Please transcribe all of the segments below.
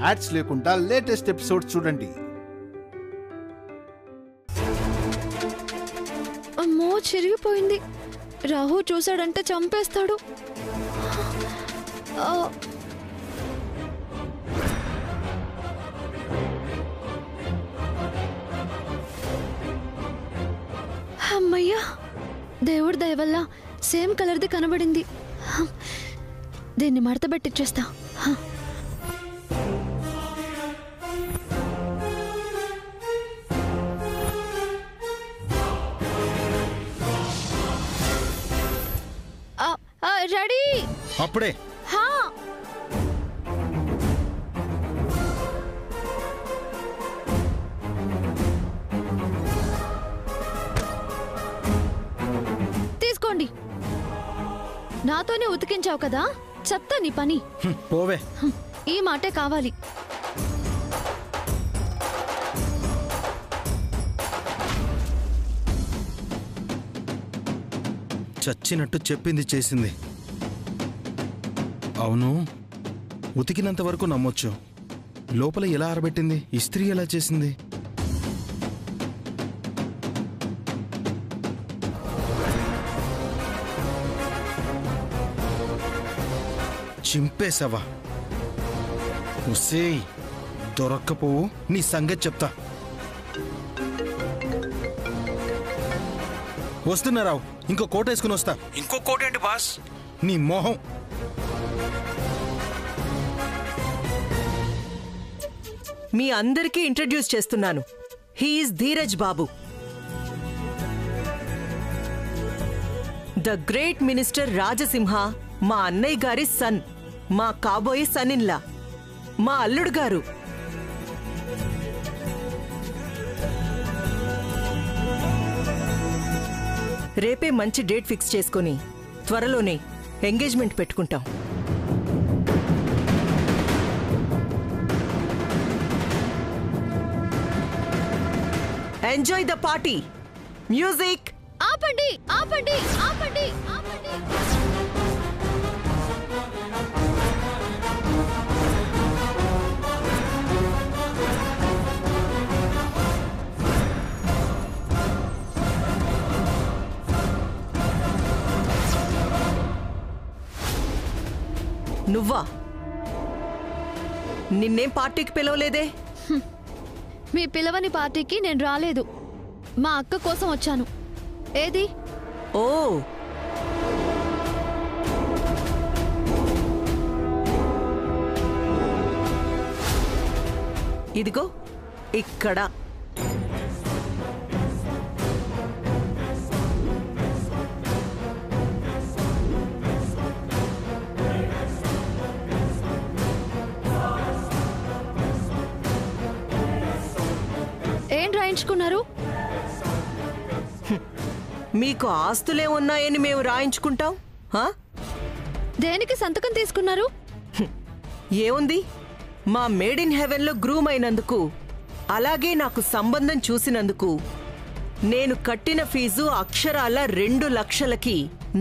Ads లేకుండా latest episode చూడండి. అమ్మో చిరిగిపోయింది. రాహు చూసాడంటే చంపేస్తాడు. అమ్మయ్యా, దేవుడి దయ వల్ల సేమ్ కలర్ది కనబడింది. దీన్ని మడతబెట్టిచ్చేస్తా. రెడీ అప్పుడే తీసుకోండి. నాతోనే ఉతికించావు కదా, చెప్తా నీ పని. పోవే. ఈ మాటే కావాలి. చచ్చినట్టు చెప్పింది చేసింది. అవును, ఉతికినంత వరకు నమ్మొచ్చు. లోపల ఎలా ఆరబెట్టింది? ఇస్త్రీ ఎలా చేసింది? చింపేశావా? ఉసేయ్, దొరక్కపోవు, నీ సంగతి చెప్తా. వస్తున్నా రావు, ఇంకో కోట వేసుకుని వస్తా. ఇంకో కోట ఏంటి బాస్? నీ మోహం. మీ అందరికీ ఇంట్రడ్యూస్ చేస్తున్నాను. He is Dheeraj Babu, the great minister Rajasimha, మా అన్నయ్య గారి సన్, మా కాబోయే సన్-ఇన్-లా, మా అల్లుడు గారు. రేపే మంచి డేట్ ఫిక్స్ చేసుకుని త్వరలోనే ఎంగేజ్మెంట్ పెట్టుకుంటాం. Enjoy the party. మ్యూజిక్. ఆపండి ఆపండి ఆపండి ఆపండి. నువ్వా? నిన్నేం పార్టీకి పిలవలేదే? మీ పిలవని పార్టీకి నేను రాలేదు. మా అక్క కోసం వచ్చాను. ఏది? ఓ, ఇదిగో ఇక్కడ. ఏం రాయించుకున్నారు? మీకు ఆస్తులే ఉన్నాయని మేము రాయించుకుంటాం. దేనికి సంతకం తీసుకున్నారు? ఏముంది, మా మేడ్ ఇన్ హెవెన్లో గ్రూమ్ అయినందుకు, అలాగే నాకు సంబంధం చూసినందుకు నేను కట్టిన ఫీజు అక్షరాల 2 లక్షలకి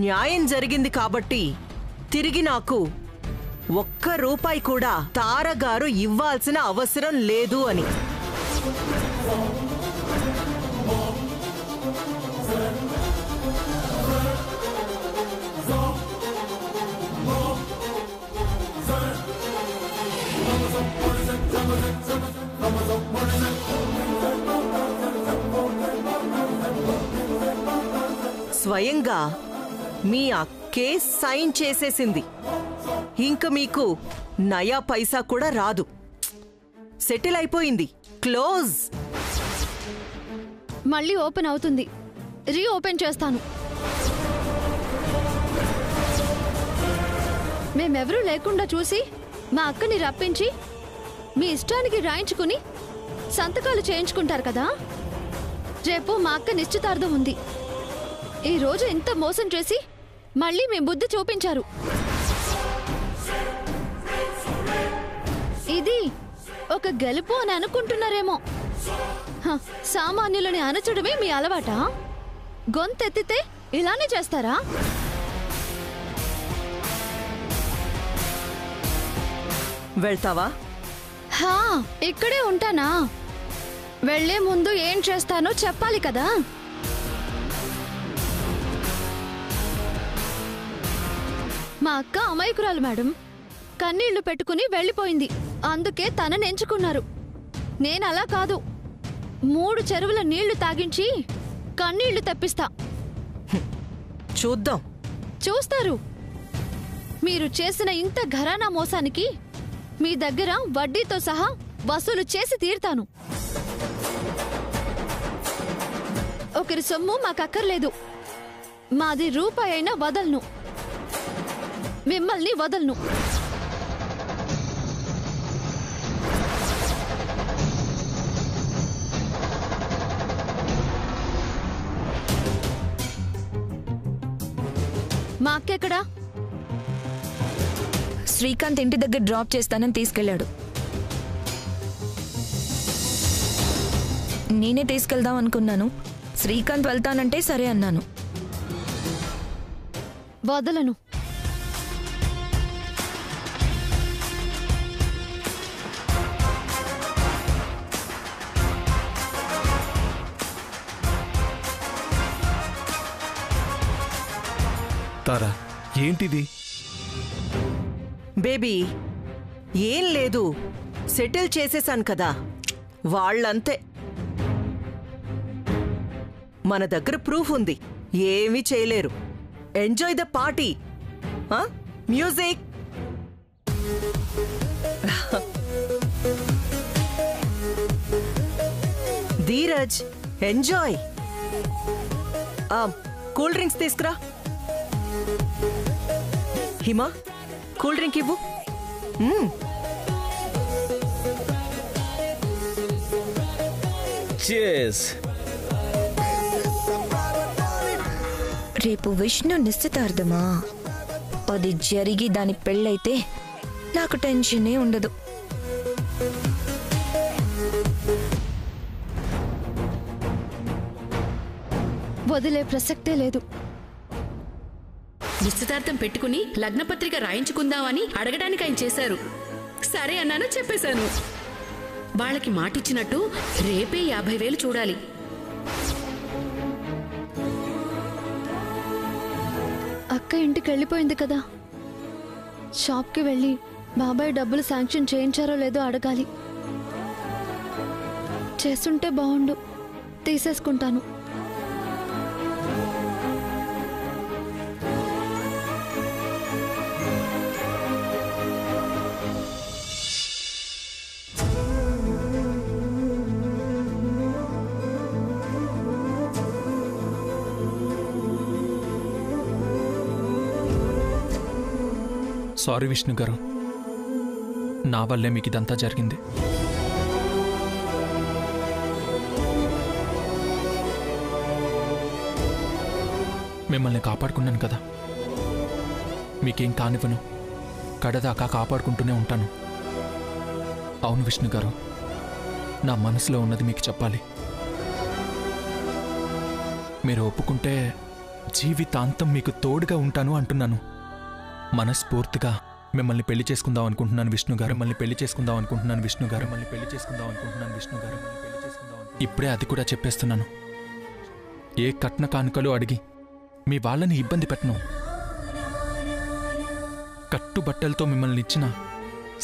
న్యాయం జరిగింది కాబట్టి తిరిగి నాకు ₹1 కూడా తారగారు ఇవ్వాల్సిన అవసరం లేదు అని. స్వయంగా మీ అక్కే సైన్ చేసేసింది. ఇంక మీకు నయా పైసా కూడా రాదు. సెటిల్ అయిపోయింది. క్లోజ్. మళ్ళీ ఓపెన్ అవుతుంది. రీఓపెన్ చేస్తాను. మేమెవరూ లేకుండా చూసి మా అక్కని రప్పించి మీ ఇష్టానికి రాయించుకుని సంతకాలు చేయించుకుంటారు కదా. రేపు మా అక్క నిశ్చితార్థం ఉంది. ఈ రోజు ఇంత మోసం చేసి మళ్ళీ మీ బుద్ధి చూపించారు. ఇది ఒక గెలుపు అని అనుకుంటున్నారేమో. సామాన్యులని అనచడమే మీ అలవాటా? గొంతెత్తితే ఇలానే చేస్తారా? వెళ్తావా? హా, ఇక్కడే ఉంటానా? వెళ్లే ముందు ఏం చేస్తానో చెప్పాలి కదా. మా అక్క అమాయకురాలు మేడం. కన్నీళ్లు పెట్టుకుని వెళ్ళిపోయింది. అందుకే తనని ఎంచుకున్నారు. నేనలా కాదు. 3 చెరువుల నీళ్లు తాగించి కన్నీళ్లు తెప్పిస్తా. చూద్దాం. చూస్తారు. మీరు చేసిన ఇంత ఘరానా మోసానికి మీ దగ్గర వడ్డీతో సహా వసూలు చేసి తీరుతాను. ఒకరి సొమ్ము మాకక్కర్లేదు. మాది రూపాయి అయినా వదలను. మిమ్మల్ని వదలను. మా అక్కెక్కడా? శ్రీకాంత్ ఇంటి దగ్గర డ్రాప్ చేస్తానని తీసుకెళ్లాడు. నేనే తీసుకెళ్దాం అనుకున్నాను. శ్రీకాంత్ వెళ్తానంటే సరే అన్నాను. వదలను. తారా, ఏంటిది? బేబీ, ఏం లేదు. సెటిల్ చేసేశాను కదా. వాళ్ళంతే. మన దగ్గర ప్రూఫ్ ఉంది. ఏమీ చేయలేరు. Enjoy the party. Music. Dheeraj, enjoy. Cool drinks తీసుకురా. హిమా, కూల్ డ్రింక్ ఇవ్వు. రేపు విష్ణు నిశ్చితార్థమా? అది జరిగి దాని పెళ్ళైతే నాకు టెన్షనే ఉండదు. వదిలే ప్రసక్తే లేదు. నిశ్చితార్థం పెట్టుకుని లగ్నపత్రిక రాయించుకుందామని అడగడానికి ఆయన చేశారు. సరే అన్నాను, చెప్పేశాను. వాళ్ళకి మాటిచ్చినట్టు రేపే 50,000 చూడాలి. అక్క ఇంటికి వెళ్ళిపోయింది కదా. షాప్కి వెళ్ళి బాబాయ్ డబ్బులు శాంక్షన్ చేయించారో లేదో అడగాలి. చేస్తుంటే బాగుండు. తీసేసుకుంటాను. సారీ విష్ణు గారు, నా వల్లే మీకు ఇదంతా జరిగింది. మిమ్మల్ని కాపాడుకున్నాను కదా, మీకేం కానివ్వను. కడదాకా కాపాడుకుంటూనే ఉంటాను. అవును విష్ణు గారు, నా మనసులో ఉన్నది మీకు చెప్పాలి. మీరు ఒప్పుకుంటే జీవితాంతం మీకు తోడుగా ఉంటాను అంటున్నాను. మనస్ఫూర్తిగా మిమ్మల్ని పెళ్లి చేసుకుందాం అనుకుంటున్నాను విష్ణు గారు. మిమ్మల్ని పెళ్లి చేసుకుందాం అనుకుంటున్నాను విష్ణు గారు. మిమ్మల్ని పెళ్లి చేసుకుందాం అనుకుంటున్నాను విష్ణు గారు. ఇప్పుడే అది కూడా చెప్పేస్తున్నాను. ఏ కట్న కానుకలు అడిగి మీ వాళ్ళని ఇబ్బంది పెట్టను. కట్టుబట్టలతో మిమ్మల్ని ఇచ్చిన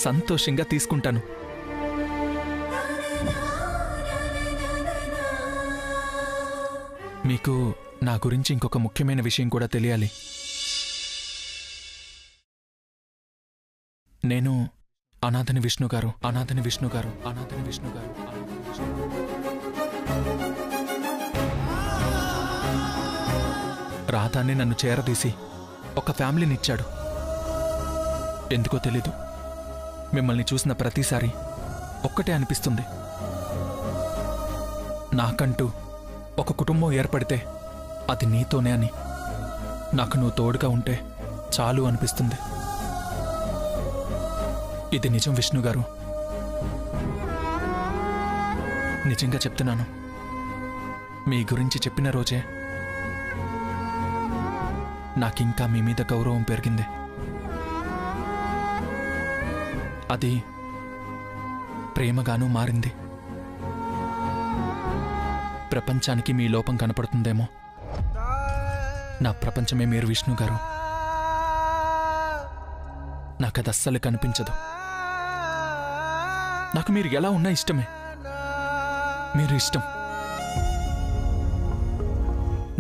సంతోషంగా తీసుకుంటాను. మీకు నా గురించి ఇంకొక ముఖ్యమైన విషయం కూడా తెలియాలి. నేను అనాథని విష్ణు గారు. అనాథని విష్ణు గారు. అనాథని విష్ణు గారు. రాధాన్ని నన్ను చేరదీసి ఒక ఫ్యామిలీని ఇచ్చాడు. ఎందుకో తెలీదు, మిమ్మల్ని చూసిన ప్రతిసారి ఒక్కటే అనిపిస్తుంది. నాకంటూ ఒక కుటుంబం ఏర్పడితే అది నీతోనే అని. నాకు నువ్వు తోడుగా ఉంటే చాలు అనిపిస్తుంది. ఇది నిజం విష్ణు గారు, నిజంగా చెప్తున్నాను. మీ గురించి చెప్పిన రోజే నాకింకా మీ మీద గౌరవం పెరిగింది. అది ప్రేమగానూ మారింది. ప్రపంచానికి మీ లోపం కనపడుతుందేమో, నా ప్రపంచమే మీరు విష్ణు గారు. నాకది అస్సలు కనిపించదు. నాకు మీరు ఎలా ఉన్నా ఇష్టమే. మీరు ఇష్టం.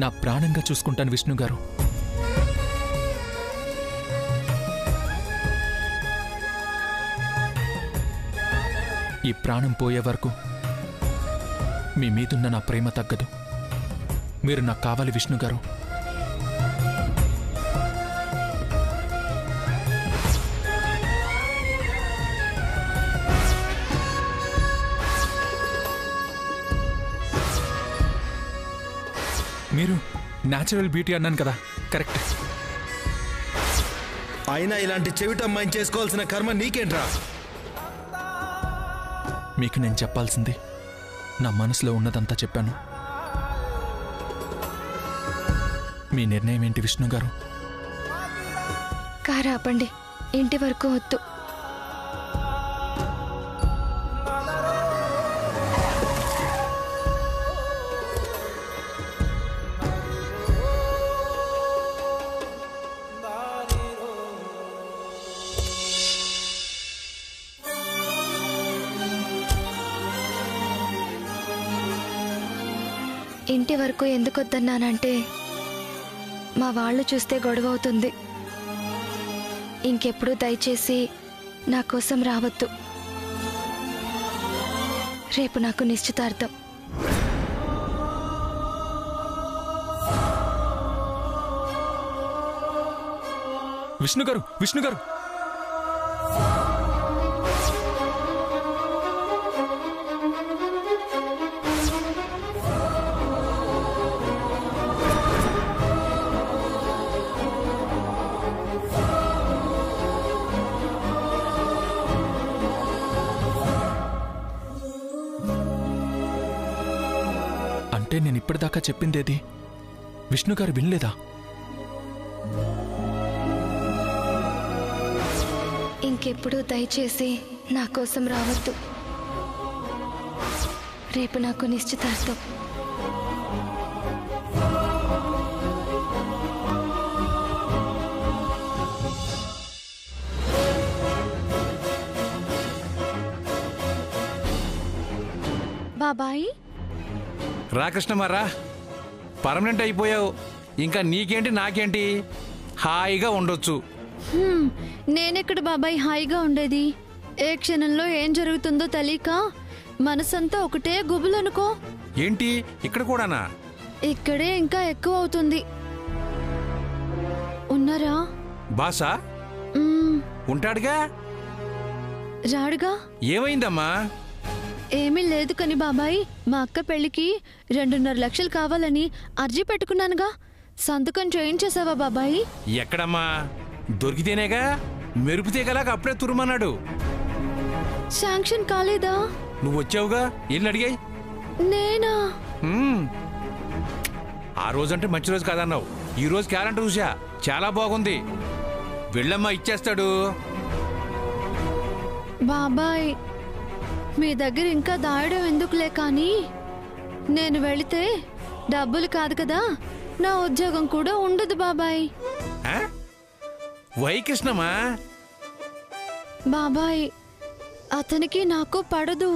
నా ప్రాణంగా చూసుకుంటాను విష్ణు గారు. ఈ ప్రాణం పోయే వరకు మీ మీదున్న నా ప్రేమ తగ్గదు. మీరు నాకు కావాలి విష్ణు గారు. మీరు న్యాచురల్ బ్యూటీ అన్నాను కదా, కరెక్ట్. అయినా ఇలాంటి చెవిటమ్మాయిని చేసుకోవాల్సిన కర్మ నీకేంట్రా? మీకు నేను చెప్పాల్సింది నా మనసులో ఉన్నదంతా చెప్పాను. మీ నిర్ణయం ఏంటి విష్ణు గారు? కారు ఆపండి. ఇంటి వరకు వద్దు. ఇంటి వరకు ఎందుకు వద్దన్నానంటే మా వాళ్ళు చూస్తే గొడవ అవుతుంది. ఇంకెప్పుడు దయచేసి నా కోసం రావద్దు. రేపు నాకు నిశ్చితార్థం. విష్ణు గారు, విష్ణు గారు, అంటే నేను ఇప్పటిదాకా చెప్పిందేది విష్ణు గారు వినలేదా? ఇంకెప్పుడు దయచేసి నా కోసం రావద్దు. రేపు నాకు నిశ్చితార్థం. బాబాయ్ రాకృష్ణమారా, పర్మనెంట్ అయిపోయావు. ఇంకా నీకేంటి నాకేంటి, హాయిగా ఉండొచ్చు. నేనెక్కడ బాబాయ్ హాయిగా ఉండేది? ఏ క్షణంలో ఏం జరుగుతుందో తెలియక మనసంతా ఒకటే గుబులనుకో. ఏంటి ఇక్కడ కూడానా? ఇక్కడే ఇంకా ఎక్కువ అవుతుంది. ఉన్నారా? బాసా ఉంటాడుగా. రాడుగా. ఏమైందమ్మా? ఏమీ లేదు కని బాబాయ్, మా అక్క పెళ్లికి 2.5 లక్షలు కావాలని అర్జీ పెట్టుకున్నానుగా. సంతకం చేయించేసావా బాబాయ్? ఎక్కడమ్మా? దొరికితేనేగా. మెరుపుతీగలాగా అప్పుడే తురుమన్నాడు. శాంక్షన్ కాలేదా? నువ్వు వచ్చావుగా, ఇల్లు అడిగాయి. నేనా? ఆ రోజంటే మంచి రోజు కాదన్నావు. ఈ రోజు క్యాలెండర్ చూసా, చాలా బాగుంది. వెళ్ళమ్మా, ఇచ్చేస్తాడు. బాబాయ్ మీ దగ్గర ఇంకా దాయడం ఎందుకులే కానీ, నేను వెళితే డబ్బులు కాదు కదా, నా ఉద్యోగం కూడా ఉండదు బాబాయ్. వై కృష్ణమా? బాబాయ్ అతనికి నాకు పడదు.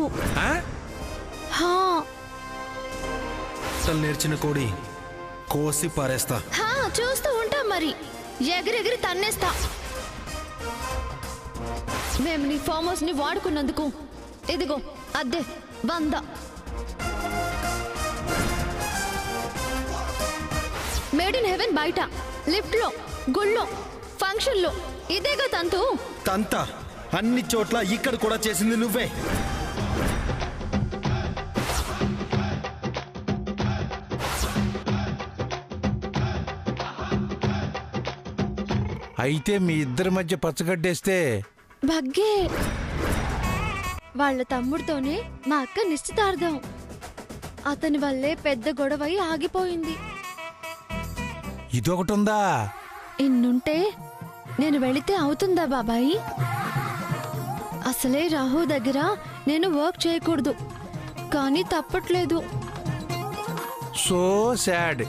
నేర్చిన కోడి కోసి పారేస్తా. చూస్తూ ఉంటా మరి, ఎగిరెగిరి తన్నేస్తా. మేము నీ ఫామ్ హౌస్ ని వాడుకున్నందుకు ఇదిగో అద్దె 100. మేడ్ ఇన్ హెవెన్ బయట, లిఫ్ట్ లో, గుళ్ళో, ఫంక్షన్ లో ఇదేగా తంతు. తంత అన్ని చోట్ల ఇక్కడ కూడా చేసింది నువ్వే. అయితే మీ ఇద్దరి మధ్య పచ్చగడ్డేస్తే భగ్గే. వాళ్ళ తమ్ముడితోనే మా అక్క నిశ్చితార్థం. అతని వల్లే పెద్ద గొడవై ఆగిపోయింది. ఇదొకటుందా? ఇన్నుంటే నేను వెళితే అవుతుందా బాబాయ్? అసలే రాహు దగ్గర నేను వర్క్ చేయకూడదు, కానీ తప్పట్లేదు. So sad.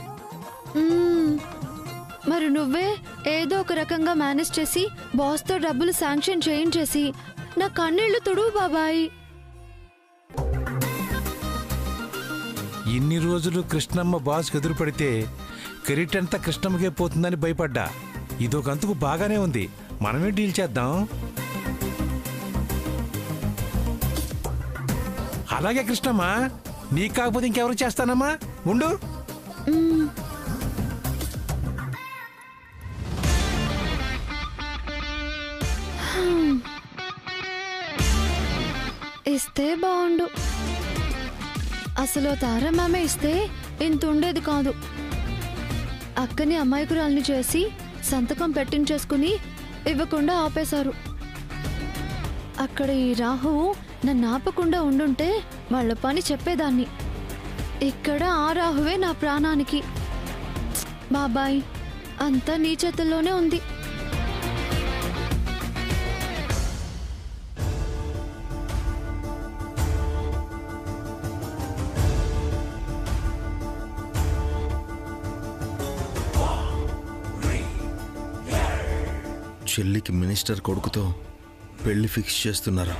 మరి నువ్వే ఏదో ఒక రకంగా మేనేజ్ చేసి బాస్తో డబ్బులు శాంక్షన్ చేయించేసి నా కన్నీళ్లు తుడువు బాబాయ్. ఇన్ని రోజులు కృష్ణమ్మ బాస్కి ఎదురు పడితే క్రెడిట్ అంతా కృష్ణమ్మకే పోతుందని భయపడ్డా. ఇదొకందుకు బాగానే ఉంది, మనమే డీల్ చేద్దాం. అలాగే కృష్ణమ్మ, నీకు కాకపోతే ఇంకెవరు చేస్తానమ్మా, ఉండు. ఇస్తే బాగుండు. అసలు తారమ్మామే ఇస్తే ఇంత ఉండేది కాదు. అక్కని అమాయకురాల్ని చేసి సంతకం పెట్టించేసుకుని ఇవ్వకుండా ఆపేశారు. అక్కడ ఈ రాహువు నన్ను ఆపకుండా ఉండుంటే వాళ్ళ పని చెప్పేదాన్ని. ఇక్కడ ఆ రాహువే నా ప్రాణానికి. బాబాయ్, అంతా నీ చేతుల్లోనే ఉంది. చెల్లికి మినిస్టర్ కొడుకుతో పెళ్లి ఫిక్స్ చేస్తున్నారా?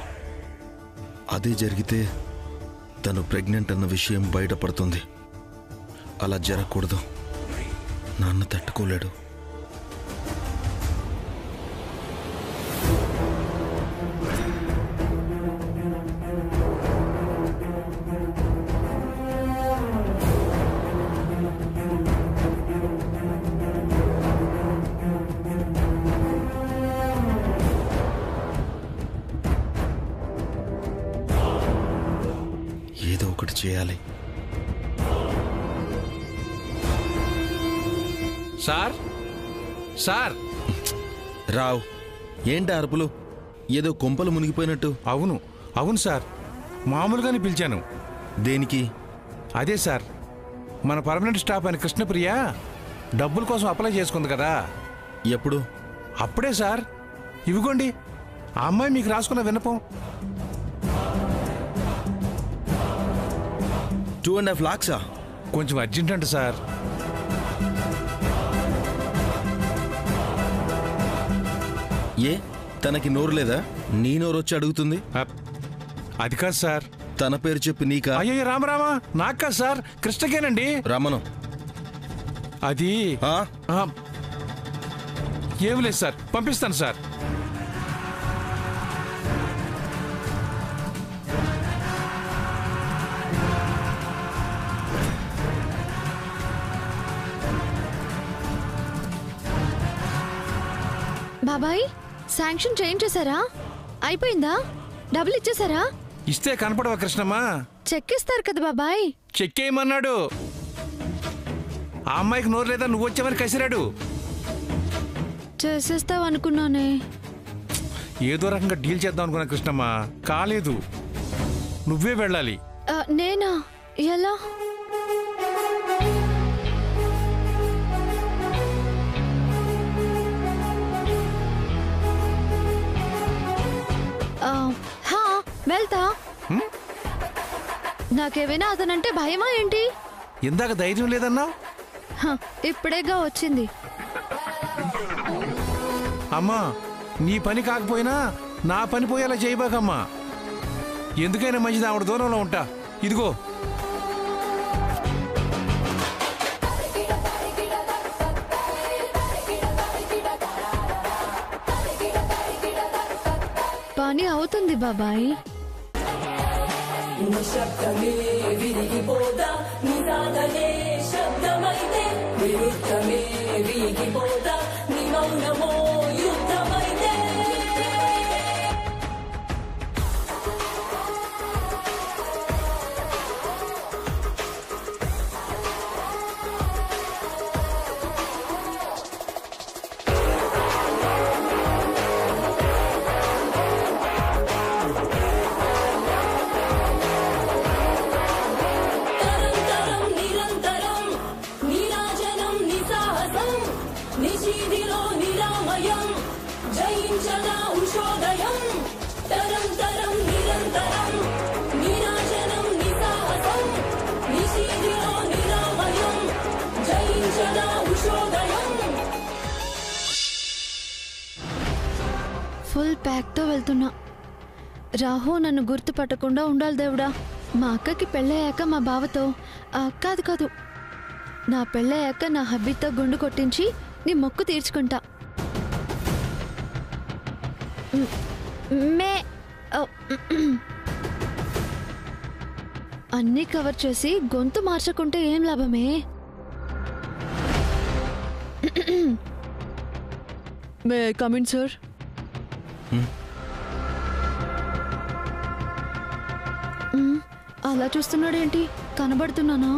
అదే జరిగితే తను ప్రెగ్నెంట్ అన్న విషయం బయటపడుతుంది. అలా జరగకూడదు. నాన్న తట్టుకోలేడు. ఏదో ఒకటి చేయాలి. Sir, sir. రావ్, ఏంటి అరుపులు? ఏదో కొంపలు మునిగిపోయినట్టు. అవును అవును సార్, మామూలుగానే పిలిచాను. దేనికి? అదే సార్, మన పర్మనెంట్ స్టాఫ్ అయిన కృష్ణప్రియ డబ్బుల కోసం అప్లై చేసుకుంది కదా. ఎప్పుడు? అప్పుడే సార్. ఇవిగోండి, ఆ అమ్మాయి మీకు రాసుకున్న విన్నపం. 2.5 lakhs. కొంచెం అర్జెంట్ అంట సార్. ఏ, తనకి నోరు లేదా? నీ నోరు వచ్చి అడుగుతుంది. అది కాదు సార్. తన పేరు చెప్పి నీకా? అయ్యో రామరామా, నాకు కాదు సార్, కృష్ణకేనండి. రమణం. అది ఏమి లేదు సార్, పంపిస్తాను సార్. బాబాయ్, శాంక్షన్ చేయించేశారా? అయిపోయిందా? డబ్బులు ఇచ్చేశారా? ఇస్తే కనపడవా కృష్ణమ్మా? చెక్ ఇస్తారు కదా బాబాయ్. చెక్ ఏమన్నాడు? ఆ అమ్మాయికి నోరు లేదా, నువ్వు వచ్చావని కసిరాడు. చేసేస్తావు అనుకున్నానే. ఏదో రకంగా డీల్ చేద్దాం అనుకున్నా కృష్ణమ్మ, కాలేదు. నువ్వే వెళ్ళాలి. నేనా? ఎలా? వెళ్తా. నాకేమైనా అతనంటే భయమా ఏంటి? ఇందాక ధైర్యం లేదన్నా. ఇప్పుడేగా వచ్చింది. అమ్మా, నీ పని కాకపోయినా నా పని పోయేలా చేయబాకమ్మా. ఎందుకైనా మంచిది ఆవిడ దూరంలో ఉంటా. ఇదిగో. పని అవుతుంది బాబాయ్. నిశ్శబ్దమే విరిగిపోదా, నినాదమే శబ్దమైతే, విరుద్ధమే విరిగిపోదా, నీ మౌనమో యుద్ధమైతే. తరం తరం నిరంతరం నీరాజనం నిసాహసం అక్కతో వెళ్తున్నా. రాహు నన్ను గుర్తుపట్టకుండా ఉండాలి దేవుడా. మా అక్కకి పెళ్ళయ్యాక మా బావతో కాదు నా పెళ్ళయ్యాక నా హబ్బీతో గుండు కొట్టించి నీ మొక్కు తీర్చుకుంటా. మే అన్నీ కవర్ చేసి గొంతు మార్చకుంటే ఏం లాభమే? May come in sir. అలా చూస్తున్నాడేంటి? కనబడుతున్నానా?